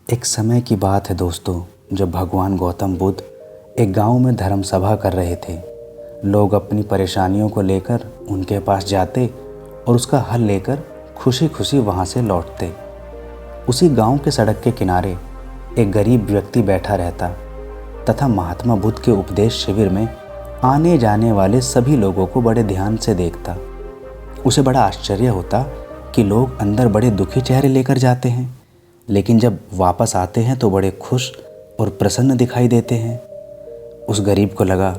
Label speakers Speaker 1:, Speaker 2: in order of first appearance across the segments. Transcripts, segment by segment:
Speaker 1: एक समय की बात है दोस्तों, जब भगवान गौतम बुद्ध एक गांव में धर्म सभा कर रहे थे। लोग अपनी परेशानियों को लेकर उनके पास जाते और उसका हल लेकर खुशी खुशी वहां से लौटते। उसी गांव के सड़क के किनारे एक गरीब व्यक्ति बैठा रहता तथा महात्मा बुद्ध के उपदेश शिविर में आने जाने वाले सभी लोगों को बड़े ध्यान से देखता। उसे बड़ा आश्चर्य होता कि लोग अंदर बड़े दुखी चेहरे लेकर जाते हैं, लेकिन जब वापस आते हैं तो बड़े खुश और प्रसन्न दिखाई देते हैं। उस गरीब को लगा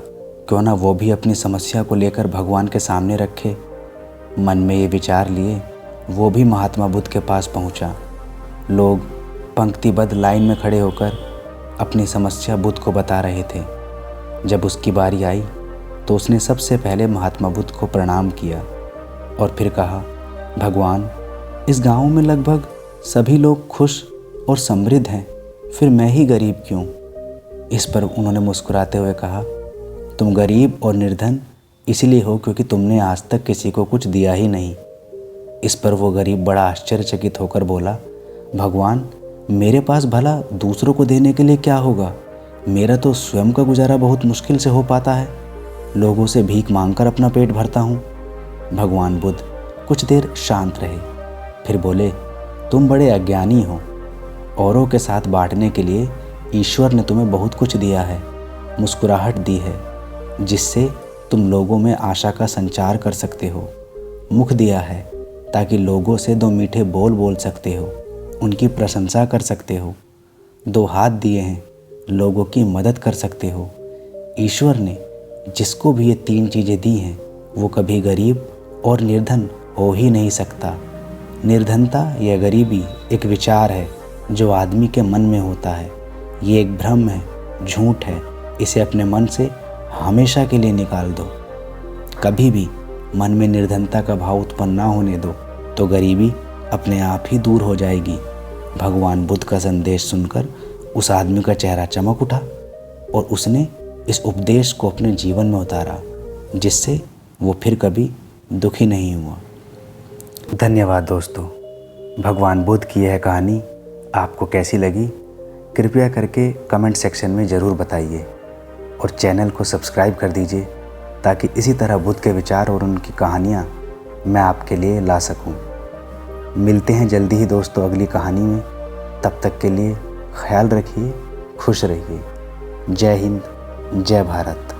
Speaker 1: क्यों ना वो भी अपनी समस्या को लेकर भगवान के सामने रखे। मन में ये विचार लिए वो भी महात्मा बुद्ध के पास पहुंचा। लोग पंक्तिबद्ध लाइन में खड़े होकर अपनी समस्या बुद्ध को बता रहे थे। जब उसकी बारी आई तो उसने सबसे पहले महात्मा बुद्ध को प्रणाम किया और फिर कहा, भगवान, इस गांव में लगभग सभी लोग खुश और समृद्ध हैं, फिर मैं ही गरीब क्यों? इस पर उन्होंने मुस्कुराते हुए कहा, तुम गरीब और निर्धन इसलिए हो क्योंकि तुमने आज तक किसी को कुछ दिया ही नहीं। इस पर वो गरीब बड़ा आश्चर्यचकित होकर बोला, भगवान, मेरे पास भला दूसरों को देने के लिए क्या होगा? मेरा तो स्वयं का गुजारा बहुत मुश्किल से हो पाता है। लोगों से भीख मांगकर अपना पेट भरता हूँ। भगवान बुद्ध कुछ देर शांत रहे, फिर बोले, तुम बड़े अज्ञानी हो। औरों के साथ बांटने के लिए ईश्वर ने तुम्हें बहुत कुछ दिया है, मुस्कुराहट दी है जिससे तुम लोगों में आशा का संचार कर सकते हो। मुख दिया है ताकि लोगों से दो मीठे बोल बोल सकते हो, उनकी प्रशंसा कर सकते हो। दो हाथ दिए हैं, लोगों की मदद कर सकते हो। ईश्वर ने जिसको भी ये तीन चीज़ें दी हैं वो कभी गरीब और निर्धन हो ही नहीं सकता। निर्धनता या गरीबी एक विचार है जो आदमी के मन में होता है। ये एक भ्रम है, झूठ है। इसे अपने मन से हमेशा के लिए निकाल दो। कभी भी मन में निर्धनता का भाव उत्पन्न ना होने दो, तो गरीबी अपने आप ही दूर हो जाएगी। भगवान बुद्ध का संदेश सुनकर उस आदमी का चेहरा चमक उठा और उसने इस उपदेश को अपने जीवन में उतारा, जिससे वो फिर कभी दुखी नहीं हुआ। धन्यवाद दोस्तों। भगवान बुद्ध की यह कहानी आपको कैसी लगी, कृपया करके कमेंट सेक्शन में ज़रूर बताइए और चैनल को सब्सक्राइब कर दीजिए ताकि इसी तरह बुद्ध के विचार और उनकी कहानियाँ मैं आपके लिए ला सकूं। मिलते हैं जल्दी ही दोस्तों अगली कहानी में। तब तक के लिए ख्याल रखिए, खुश रहिए। जय हिंद, जय भारत।